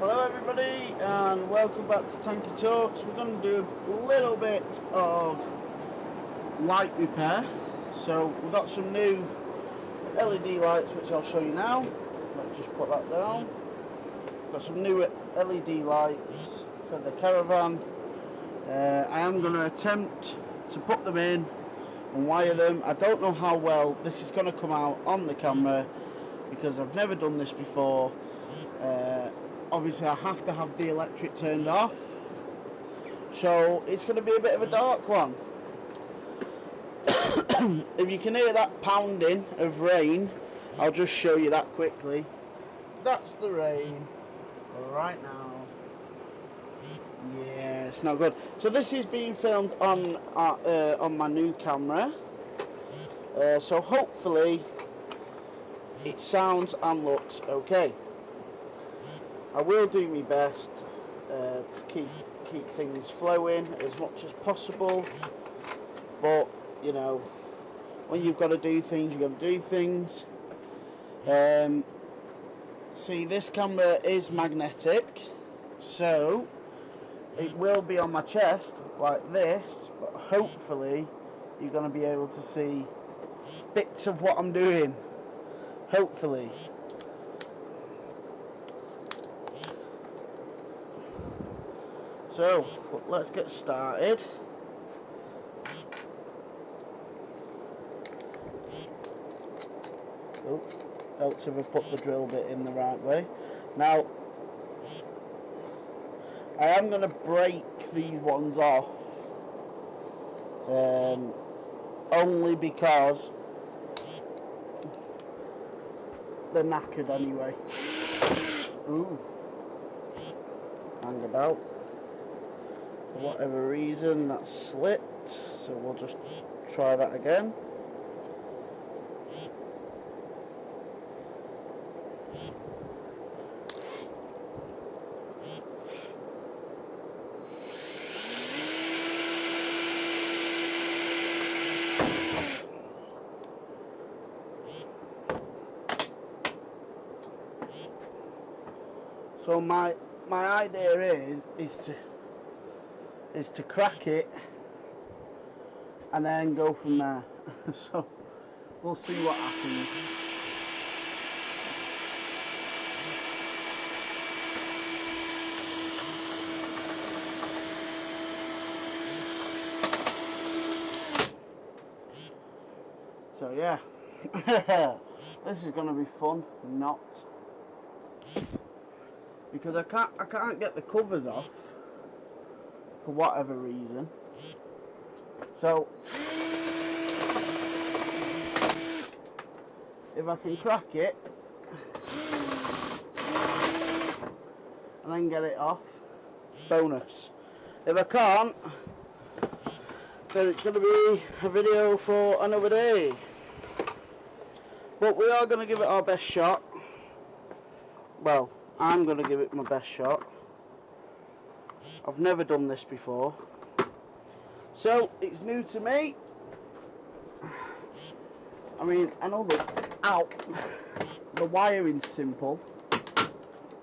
Hello everybody and welcome back to Tanky Talks. We're going to do a little bit of light repair. So we've got some new LED lights which I'll show you now. Let's just put that down. Got some new LED lights for the caravan. I am going to attempt to put them in and wire them. I don't know how well this is going to come out on the camera because I've never done this before. Obviously I have to have the electric turned off, so it's going to be a bit of a dark one. If you can hear that pounding of rain, I'll just show you that quickly. That's the rain right now. Yeah, it's not good. So this is being filmed on my new camera, so hopefully it sounds and looks okay. I will do my best to keep things flowing as much as possible, but you know, when you've got to do things, you've got to do things. See, this camera is magnetic, so it will be on my chest like this, but hopefully you're going to be able to see bits of what I'm doing, hopefully. So, let's get started. Oh, helps if I put the drill bit in the right way. Now, I am going to break these ones off, only because they're knackered anyway. Ooh, hang about. For whatever reason that slipped, so we'll just try that again. So my idea is to crack it and then go from there. So we'll see what happens. So yeah, this is going to be fun, not, because I can't get the covers off for whatever reason. So if I can crack it and then get it off, bonus. If I can't, then it's going to be a video for another day. But we are going to give it our best shot. Well, I'm going to give it my best shot. I've never done this before, so it's new to me. I mean, I know the wiring's simple.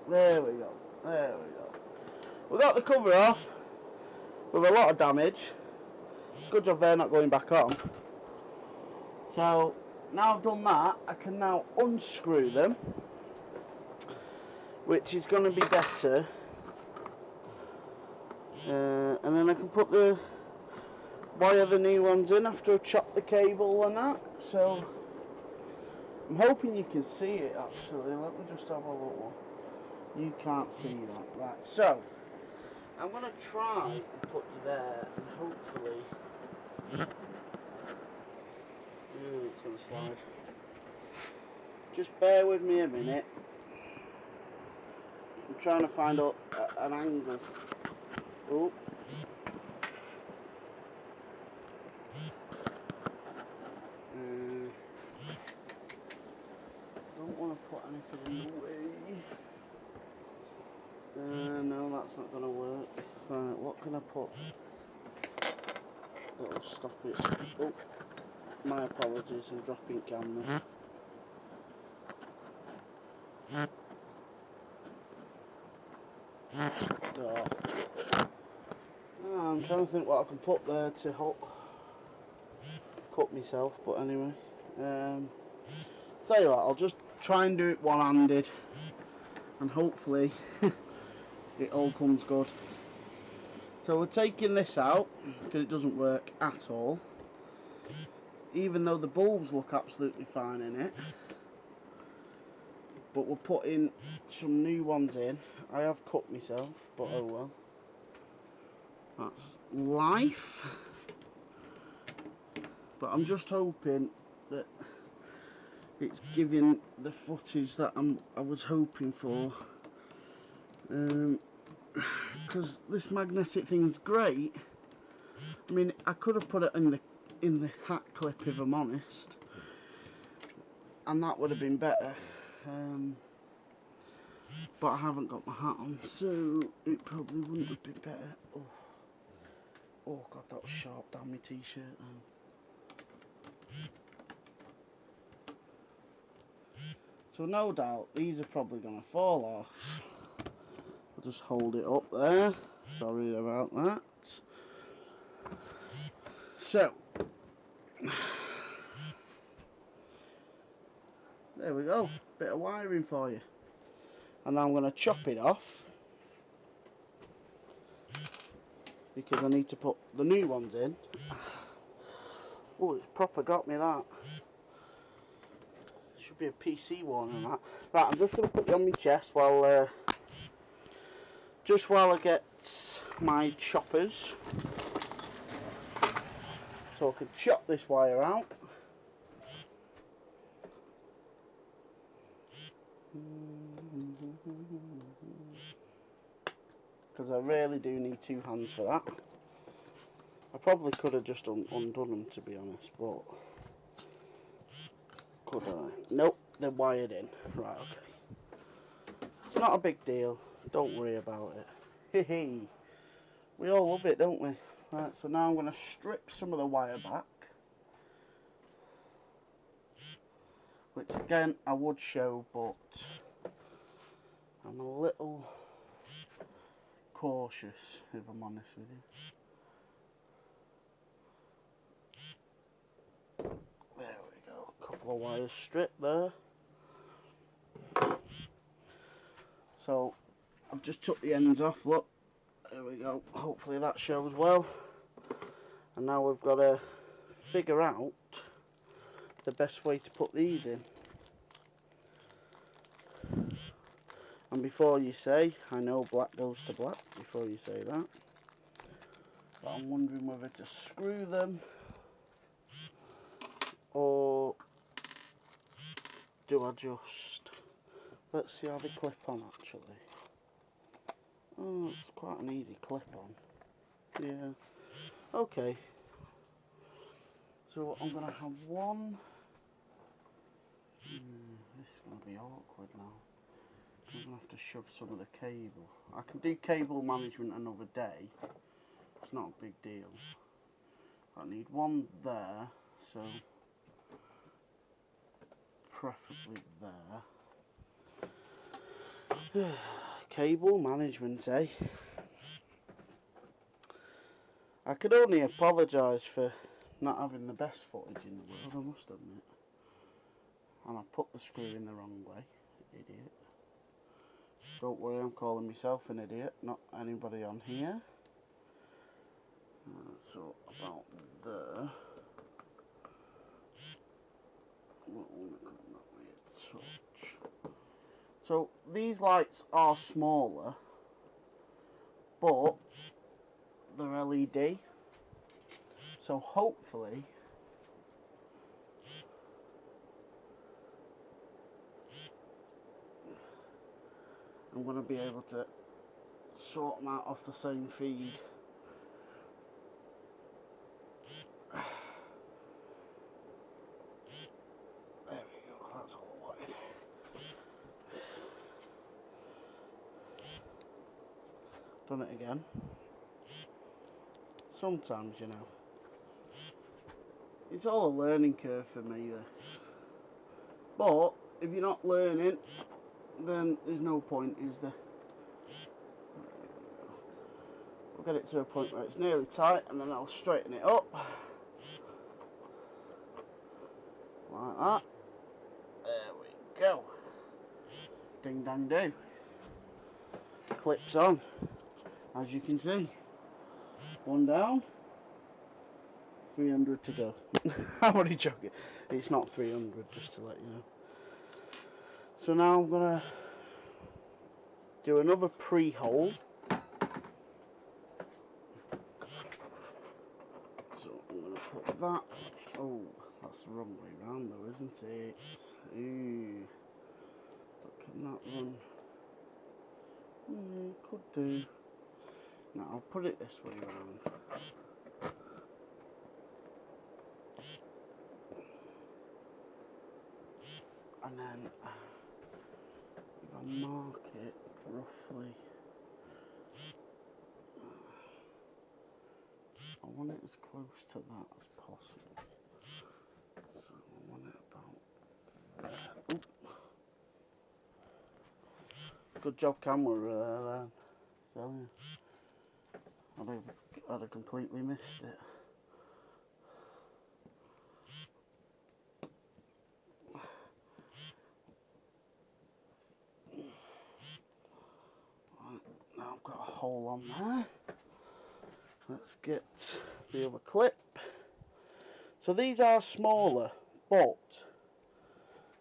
There we go, there we go. We got the cover off with a lot of damage. Good job they're not going back on. So now I've done that, I can now unscrew them, which is going to be better. And then I can wire the new ones in after I've chopped the cable and that. So I'm hoping you can see it actually. Let me just have a look. You can't see that, right? So I'm going to try and put you there, and hopefully it's going to slide. Just bear with me a minute. I'm trying to find out an angle. Oh. Don't want to put anything in the way. No, that's not going to work. Right, what can I put that'll stop it? Oh, my apologies, I'm dropping camera. Oh. I'm trying to think what I can put there to help cut myself, but anyway. Tell you what, I'll just try and do it one-handed, and hopefully it all comes good. So we're taking this out because it doesn't work at all, even though the bulbs look absolutely fine in it. But we're putting some new ones in. I have cut myself, but oh well. That's life. But I'm just hoping that it's giving the footage that I was hoping for. Because this magnetic thing's great. I mean, I could have put it in the hat clip if I'm honest, and that would have been better. But I haven't got my hat on, so it probably wouldn't have been better. Oh god, that was sharp down my t-shirt then. So no doubt these are probably going to fall off. I'll just hold it up there. Sorry about that. So there we go. Bit of wiring for you. And now I'm going to chop it off, because I need to put the new ones in. Oh, it's proper got me that. Should be a PC warning that. Right, I'm just going to put you on my chest while I get my choppers, so I can chop this wire out. Because I really do need two hands for that. I probably could have just undone them, to be honest, but could I? Nope, they're wired in. Right, okay. It's not a big deal. Don't worry about it. Hee hee. We all love it, don't we? Right, so now I'm going to strip some of the wire back, which again I would show, but I'm a little cautious, if I'm honest with you. There we go, a couple of wires stripped there. So I've just took the ends off, look, there we go, hopefully that shows well. And now we've got to figure out the best way to put these in. And before you say, I know black goes to black, before you say that, but I'm wondering whether to screw them or do I just, let's see how they clip on actually. Oh, it's quite an easy clip on. Yeah, okay. So I'm going to have one, this is going to be awkward now. I'm going to have to shove some of the cable. I can do cable management another day. It's not a big deal. I need one there, so preferably there. Cable management, eh? I could only apologise for not having the best footage in the world, I must admit. And I put the screw in the wrong way, idiot. Don't worry, I'm calling myself an idiot, not anybody on here. So about there. So these lights are smaller, but they're LED. So hopefully I'm going to be able to sort them out off the same feed. There we go, that's all I wanted. Done it again. Sometimes, you know, it's all a learning curve for me, this. But if you're not learning, then there's no point, is there? I'll get it to a point where it's nearly tight, and then I'll straighten it up like that. There we go. Ding dang do. Clips on, as you can see. One down, 300 to go. I'm only joking. It's not 300, just to let you know. So now I'm gonna do another pre-hole. So I'm gonna put that. Oh, that's the wrong way round though, isn't it? Ooh. But can that run? Could do. Now I'll put it this way round. And then if I mark it roughly, I want it as close to that as possible. So I want it about there. Oop. Good job camera there, so I'd have completely missed it. Right, now I've got a hole on there. Let's get the other clip. So these are smaller, but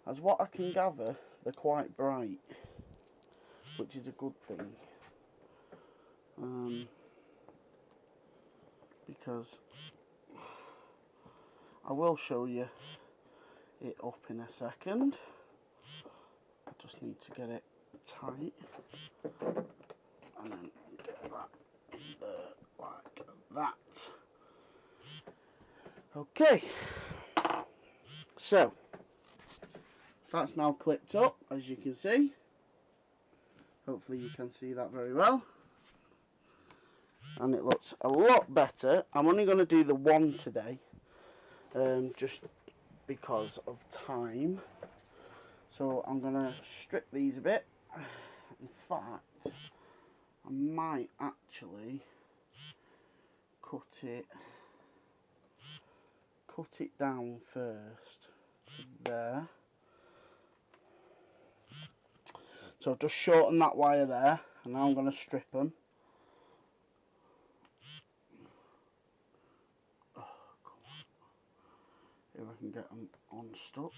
as what I can gather, they're quite bright, which is a good thing. Because I will show you it up in a second. I just need to get it tight and then get that in there like that. Okay, so that's now clipped up, as you can see. Hopefully you can see that very well, and it looks a lot better. I'm only going to do the one today, just because of time. So I'm going to strip these a bit. In fact, I might actually cut it down first to there. So just shorten that wire there, and now I'm going to strip them. Oh, come on. If I can get them unstuck.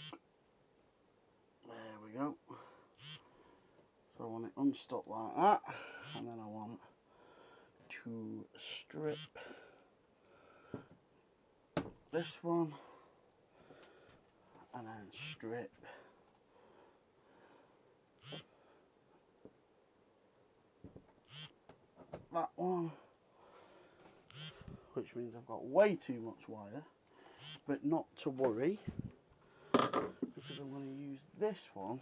There we go. So I want it unstuck like that, and then I want to strip this one, and then strip that one, which means I've got way too much wire, but not to worry, because I'm going to use this one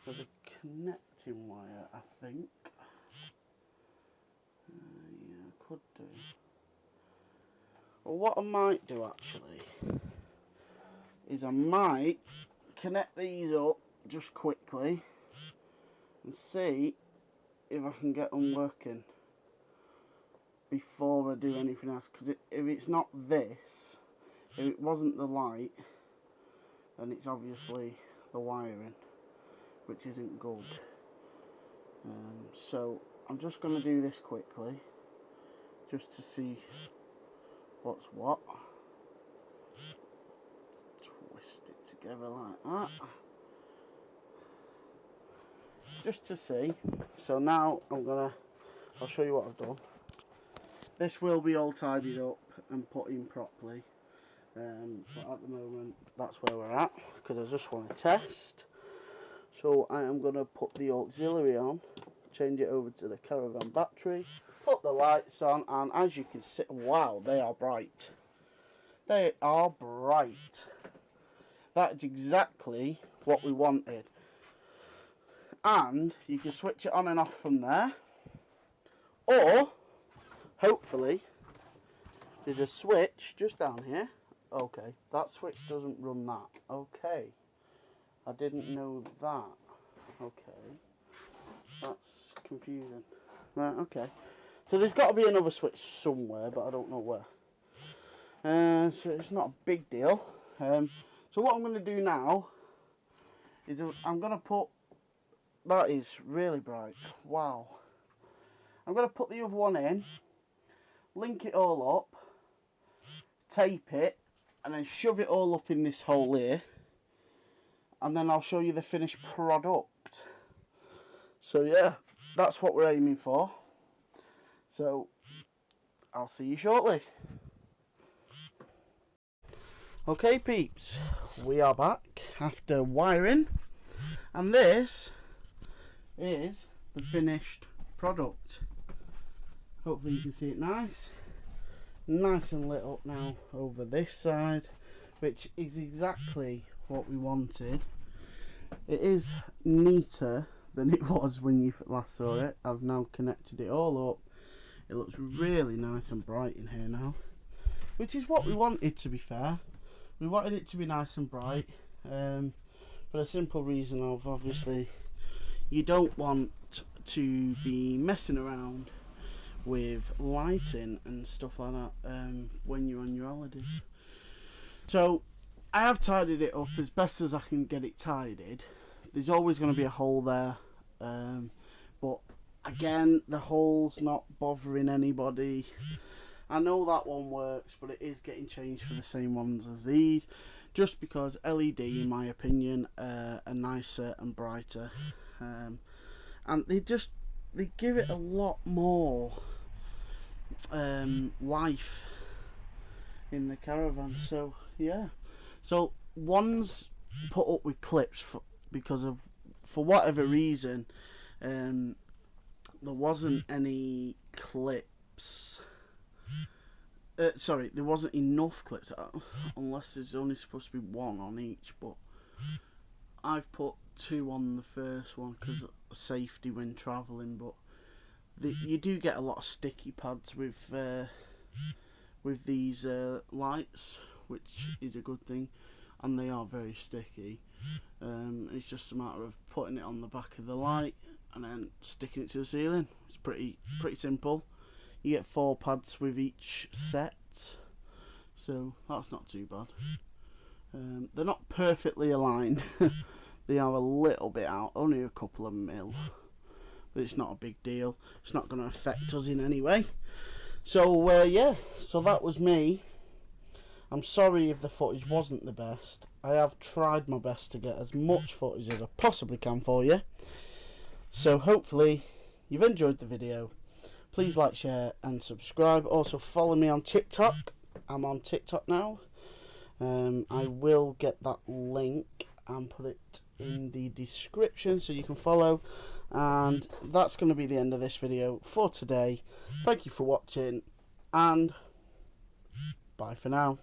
as a connecting wire, I think. Yeah, I could do. Well, what I might do actually is I might connect these up just quickly and see if I can get them working before I do anything else, because if it's not this, if it wasn't the light, then it's obviously the wiring, which isn't good. So I'm just going to do this quickly just to see what's what. Twist it together like that, just to see. So now I'll show you what I've done. This will be all tidied up and put in properly, but at the moment that's where we're at, because I just want to test. So I am going to put the auxiliary on, change it over to the caravan battery, put the lights on, and as you can see, wow, they are bright. They are bright. That's exactly what we wanted. And you can switch it on and off from there, or hopefully there's a switch just down here. Okay, that switch doesn't run that. Okay, I didn't know that. Okay, that's confusing. Right, okay. So there's got to be another switch somewhere, but I don't know where. So it's not a big deal. So what I'm going to do now is I'm going to put, that is really bright, wow. I'm going to put the other one in, link it all up, tape it, and then shove it all up in this hole here, and then I'll show you the finished product. So yeah, that's what we're aiming for. So I'll see you shortly. Okay peeps, we are back after wiring, and this is the finished product. Hopefully you can see it nice and lit up now over this side, which is exactly what we wanted. It is neater than it was when you last saw it. I've now connected it all up. It looks really nice and bright in here now, which is what we wanted, to be fair. We wanted it to be nice and bright, for a simple reason of, obviously, you don't want to be messing around with lighting and stuff like that when you're on your holidays. So I have tidied it up as best as I can get it tidied. There's always going to be a hole there, but again, the hole's not bothering anybody. I know that one works, but it is getting changed for the same ones as these, just because LED, in my opinion, are nicer and brighter, and they give it a lot more life in the caravan. So yeah, so one's put up with clips because of, for whatever reason, there wasn't any clips. Sorry, there wasn't enough clips, unless there's only supposed to be one on each, but I've put 2 on the first one because of safety when travelling. But you do get a lot of sticky pads with these lights, which is a good thing, and they are very sticky. It's just a matter of putting it on the back of the light and then sticking it to the ceiling. It's pretty simple. You get 4 pads with each set, so that's not too bad. They're not perfectly aligned. They are a little bit out, only a couple of mil, but it's not a big deal. It's not going to affect us in any way. So yeah, so that was me. I'm sorry if the footage wasn't the best. I have tried my best to get as much footage as I possibly can for you. So hopefully you've enjoyed the video. Please like, share and subscribe. Also follow me on TikTok. I'm on TikTok now. I will get that link and put it in the description so you can follow. And that's going to be the end of this video for today. Thank you for watching, and bye for now.